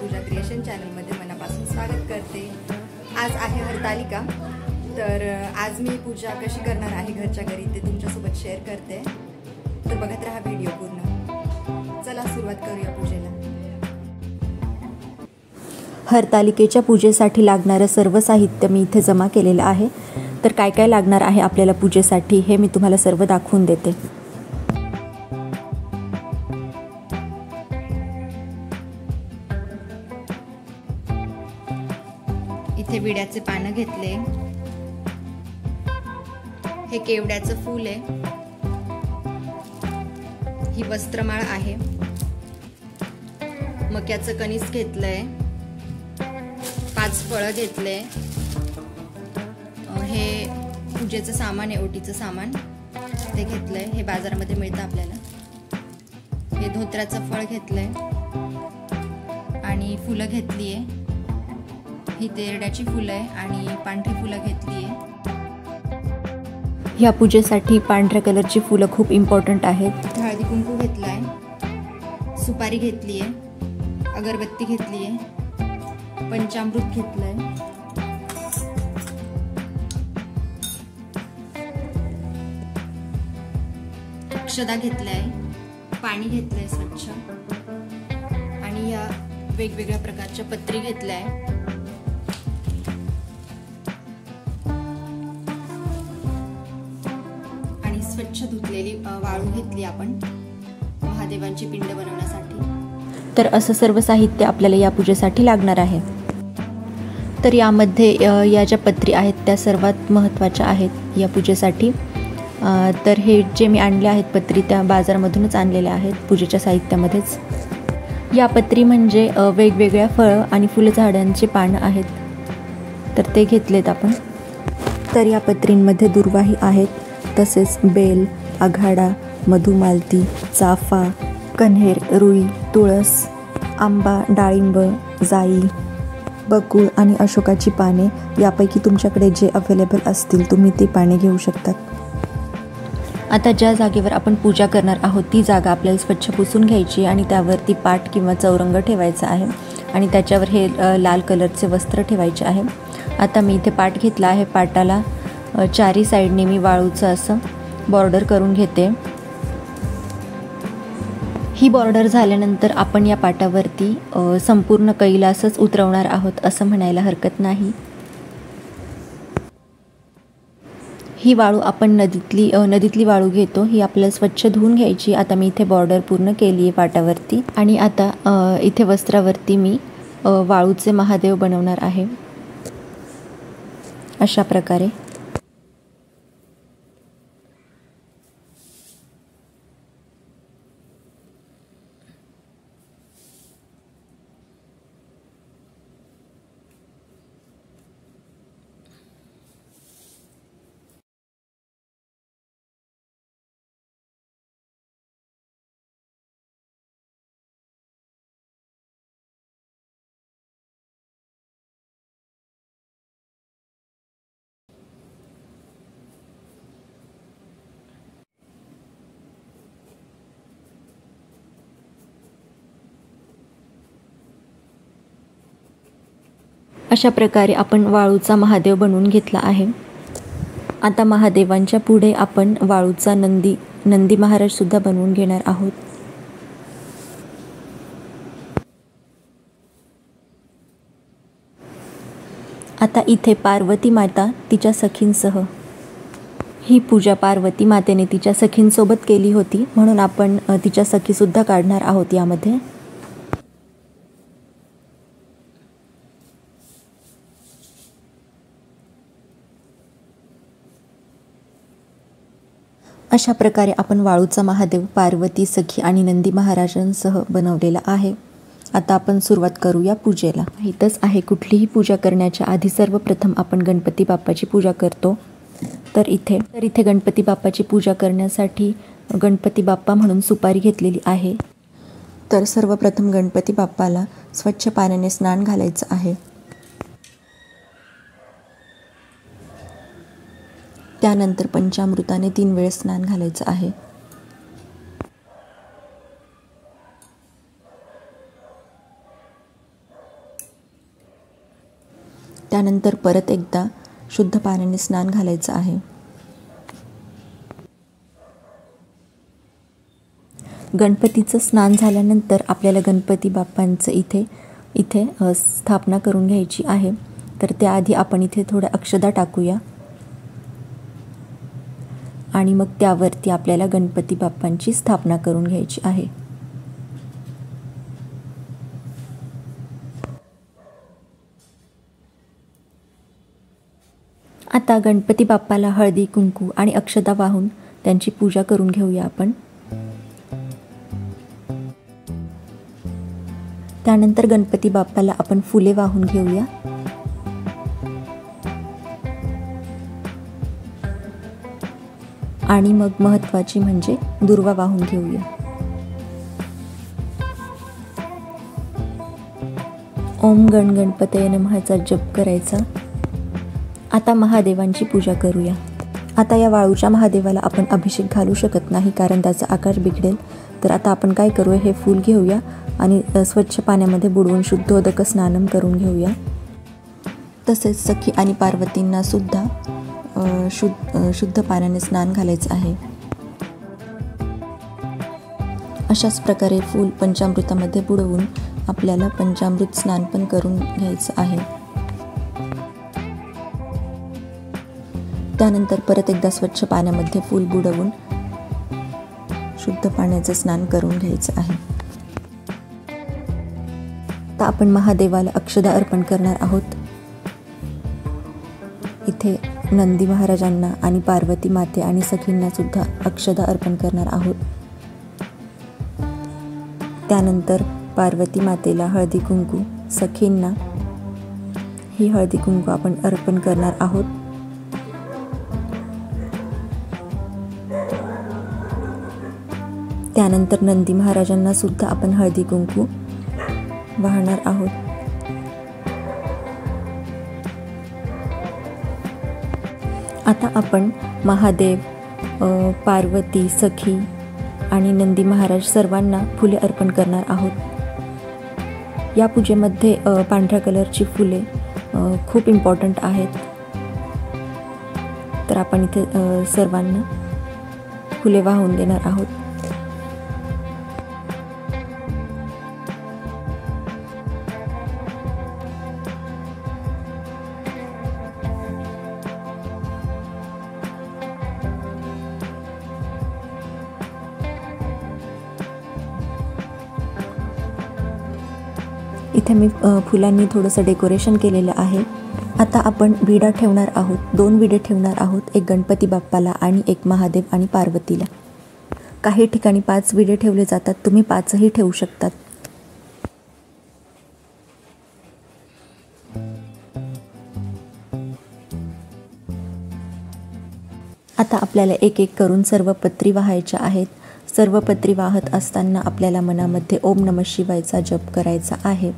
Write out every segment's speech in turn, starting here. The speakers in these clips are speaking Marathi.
पूजा क्रिएशन चॅनलमध्ये मनापासून स्वागत करते। आज आहे हरतालिका, तर आज मी पूजा कशी करणार आहे घरच्या घरी ते तुमच्यासोबत शेअर करते, तर बघत राहा व्हिडिओ पूर्ण। चला सुरुवात करूया पूजेला। हरतालिकेच्या पूजेसाठी लागणारे सर्व साहित्य मी इथे जमा केलेले आहे। तर काय काय लागणार आहे आपल्याला पूजेसाठी हे मी तुम्हाला सर्व दाखवून देते। इथे विड्याचे पानं घेतले, हे केवड्याचं फूल आहे, ही वस्त्रमाळ आहे, मक्याचं कणीस घेतलंय, 5 फळं घेतले, हे पूजेचं सामान आहे, ओटीचं सामान ते घेतलंय, हे बाजारामध्ये मिळतं आपल्याला। हे धोत्र्याचं फळ घेतलंय आणि फुलं घेतली आहे, ही तेरड्याची फुलं आहे आणि पांढरी फुलं घेतली आहे। या पूजेसाठी पांढऱ्या कलरची फुलं खूप इम्पॉर्टंट आहेत। हळदी कुंकू घेतलाय, सुपारी घेतली आहे, अगरबत्ती घेतली आहे, पंचामृत घेतलंय, अक्षदा घेतलाय, पाणी घेतलंय स्वच्छ, आणि या वेगवेगळ्या प्रकारच्या पत्री घेतल्या आहे। आणि स्वच्छ धुतलेली वाळू घेतली आपण महादेवांची पिंड बनवण्यासाठी। तर असं सर्व साहित्य आपल्याला या पूजेसाठी लागणार आहे। तर यामध्ये या ज्या पत्री आहेत त्या सर्वात महत्त्वाच्या आहेत या पूजेसाठी। तर हे जे मी आणले आहेत पत्री त्या बाजारामधूनच आणलेल्या आहेत पूजेच्या साहित्यामध्येच। या पत्री म्हणजे वेगवेगळ्या फळं आणि फुलझाडांची पानं आहेत, तर ते घेतलेत आपण। तर या पत्रींमध्ये दुर्वाही आहेत, तसेच बेल, आघाडा, मधुमालती, चाफा, कण्हेर, रुई, तुळस, आंबा, डाळिंब, जाई, बकुळ आणि अशोकाची पाने, यापैकी तुमच्याकडे जे अवेलेबल असतील तुम्ही ती पाने घेऊ शकतात। आता ज्या जागेवर आपण पूजा करणार आहोत ती जागा आपल्याला स्वच्छ पुसून घ्यायची आणि त्यावरती पाट किंवा चौरंग ठेवायचा आहे आणि त्याच्यावर हे लाल कलरचे वस्त्र ठेवायचे आहे। आता मी इथे पाट घेतला आहे, पाटाला चारी साईडने मी वाळूचं असं बॉर्डर करून घेते। ही बॉर्डर झाल्यानंतर आपण या पाटावरती संपूर्ण कैलासच उतरवणार आहोत असं म्हणायला हरकत नाही। ही वाळू आपण नदीतली वाळू घेतो, ही आपल्याला स्वच्छ धुवून घ्यायची। आता मी इथे बॉर्डर पूर्ण केली आहे पाटावरती आणि आता इथे वस्त्रावरती मी वाळूचे महादेव बनवणार आहे अशा प्रकारे। अशा प्रकारे आपण वाळूचा महादेव बनवून घेतला आहे। आता महादेवांच्या पुढे आपण वाळूचा नंदी महाराज सुद्धा बनवून घेणार आहोत। आता इथे पार्वती माता तिच्या सखींसह, ही पूजा पार्वती मातेने तिच्या सखींसोबत केली होती म्हणून आपण तिच्या सखीसुद्धा काढणार आहोत यामध्ये। अशा प्रकारे आपण वाळूचा महादेव पार्वती, सखी आणि नंदी महाराजांसह बनवलेला आहे। आता आपण सुरुवात करूया पूजेला। माहीतच आहे कुठलीही पूजा करण्याच्या आधी सर्वप्रथम आपण गणपती बाप्पाची पूजा करतो। तर इथे गणपती बाप्पाची पूजा करण्यासाठी गणपती बाप्पा म्हणून सुपारी घेतलेली आहे। तर सर्वप्रथम गणपती बाप्पाला स्वच्छ पाण्याने स्नान घालायचं आहे। त्यानंतर पंचामृताने 3 वेळेस स्नान घालायचं आहे। त्यानंतर परत एकदा शुद्ध पाण्याने स्नान घालायचं आहे. गणपतीचं स्नान झाल्यानंतर आपल्याला गणपती बाप्पांचं इथे स्थापना करून घ्यायची आहे. तर त्याआधी आपण इथे थोड्या अक्षदा टाकूया आणि मग त्यावरती आपल्याला गणपती बाप्पांची स्थापना करून घ्यायची आहे. आता गणपती बाप्पाला हळदी कुंकू आणि अक्षदा वाहून त्यांची पूजा करून घेऊया आपण. त्यानंतर गणपती बाप्पाला आपण फुले वाहून घेऊया. आणि मग महत्त्वाची म्हणजे दुर्वा वाहून घेऊया. ओम गण गणपतये नमःचा जप करायचा. आता महादेवांची पूजा करूया. आता या वाळूच्या महादेवाला आपण अभिषेक घालू शकत नाही कारण त्याचा आकार बिघडेल. तर आता आपण काय करूया, हे फूल घेऊया आणि स्वच्छ पाण्यामध्ये बुडवून शुद्धोदक स्नानम करून घेऊया. तसेच सखी आणि पार्वतींना सुद्धा शुद्ध पाण्याने स्नान घालायचं आहे. अशाच प्रकारे फूल पंचामृतामध्ये बुडवून आपल्याला पंचामृत स्नान पण करून घ्यायचं आहे. त्यानंतर परत एकदा स्वच्छ पाण्यामध्ये फूल बुडवून शुद्ध पाण्याचं स्नान करून घ्यायचं आहे. आता आपण महादेवाला अक्षदा अर्पण करणार आहोत. इथे नंदी महाराजांना आणि पार्वती माते आणि सखींना सुद्धा अक्षदा अर्पण करणार आहोत. त्यानंतर पार्वती मातेला हळदी कुंकू, सखींना ही हळदी कुंकू आपण अर्पण करणार आहोत. त्यानंतर नंदी महाराजांना सुद्धा आपण हळदी कुंकू वाहणार आहोत. आता आपण महादेव, पार्वती, सखी आणि नंदी महाराज सर्वांना फुले अर्पण करणार आहोत. या पूजेमध्ये पांढऱ्या कलरची फुले खूप इम्पॉर्टंट आहेत. तर आपण इथे सर्वांना फुले वाहून देणार आहोत. इथे मी फुलांनी थोडंसं डेकोरेशन केलेलं आहे. आता आपण विडा ठेवणार आहोत. 2 विडे ठेवणार आहोत, एक गणपती बाप्पाला आणि एक महादेव आणि पार्वतीला. काही ठिकाणी 5 विडे ठेवले जातात, तुम्ही 5ही ठेवू शकतात. आता आपल्याला एक एक करून सर्व पत्री वाहायच्या आहेत. सर्व पत्री वाहत असताना आपल्याला मनामध्ये ओम नमः शिवायचा जप करायचा आहे.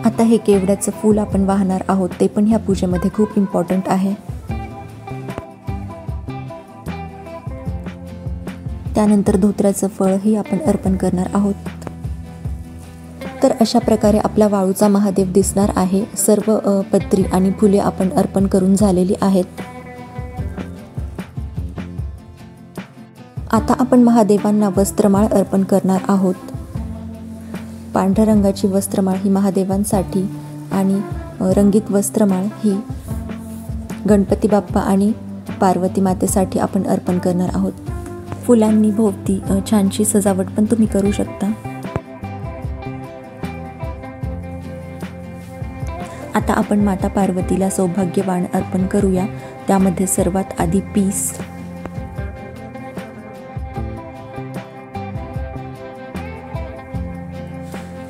आता हे केवड्याचं फूल आपण वाहणार आहोत, ते पण ह्या पूजेमध्ये खूप इम्पॉर्टंट आहे. त्यानंतर धोत्र्याचं फळही आपण अर्पण करणार आहोत. तर अशा प्रकारे आपला वाळूचा महादेव दिसणार आहे. सर्व पत्री आणि फुले आपण अर्पण करून झालेली आहेत. आता आपण महादेवांना वस्त्रमाळ अर्पण करणार आहोत. पांढऱ्या रंगाची वस्त्रमाळ ही महादेवांसाठी आणि रंगीत वस्त्रमाळ ही गणपती बाप्पा आणि पार्वती मातेसाठी आपण अर्पण करणार आहोत. फुलांनी भोवती छानशी सजावट पण तुम्ही करू शकता. आता आपण माता पार्वतीला सौभाग्यवान अर्पण करूया. त्यामध्ये सर्वात आधी पीस,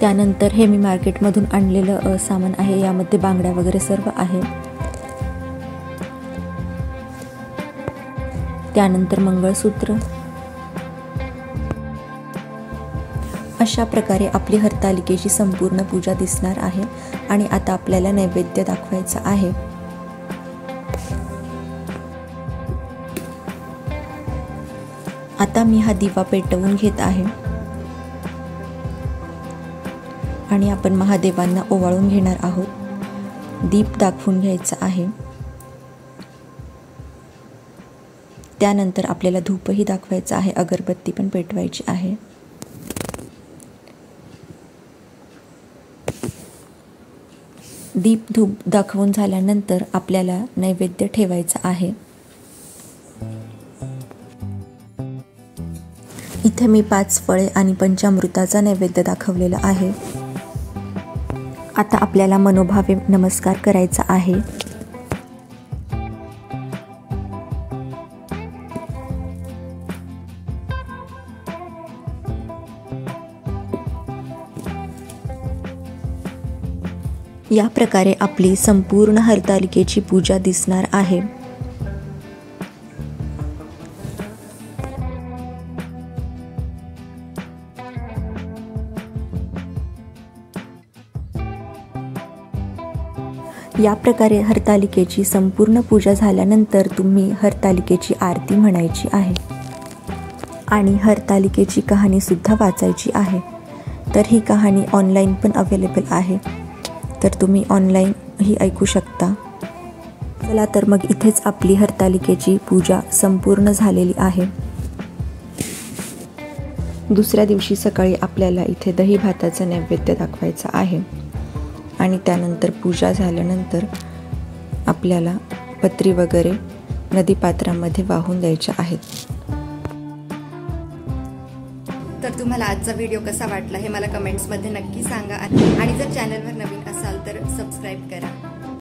त्यानंतर हे मी मार्केटमधून आणलेलं सामान आहे. यामध्ये बांगड्या वगैरे सर्व आहे. त्यानंतर मंगळसूत्र. अशा प्रकारे आपली हरतालिकेची संपूर्ण पूजा दिसणार आहे. आणि आता आपल्याला नैवेद्य दाखवायचा आहे. आता मी हा दिवा पेटवून घेत आहे आणि आपण महादेवांना ओवाळून घेणार आहोत. दीप दाखवून घ्यायचा आहे. त्यानंतर आपल्याला धूपही दाखवायचा आहे, अगरबत्ती पण पेटवायची आहे. दीप धूप दाखवून झाल्यानंतर आपल्याला नैवेद्य ठेवायचा आहे. इथे मी 5 फळे आणि पंचामृताचा नैवेद्य दाखवलेला आहे. आता आपल्याला मनोभावे नमस्कार करायचा आहे. या प्रकारे आपली संपूर्ण हरतालिकेची पूजा दिसणार आहे. या प्रकारे हरतालिकेची संपूर्ण पूजा झाल्यानंतर तुम्ही हरतालिकेची आरती म्हणायची आहे आणि हरतालिकेची कहाणी सुद्धा वाचायची आहे. तर ही कहाणी ऑनलाईन पण अवेलेबल आहे, तर तुम्ही ऑनलाईन ही ऐकू शकता. चला तर मग इथेच आपली हरतालिकेची पूजा संपूर्ण झालेली आहे. दुसऱ्या दिवशी सकाळी आपल्याला इथे दही भाताचा नैवेद्य दाखवायचा आहे आणि त्यानंतर पूजा झाल्यानंतर आपल्याला पत्री वगैरे नदीपात्रामध्ये वाहून द्यायच्या आहेत. तर तुम्हाला आजचा व्हिडिओ कसा वाटला हे मला कमेंट्समध्ये नक्की सांगा आणि जर चॅनलवर नवीन असाल तर सबस्क्राईब करा.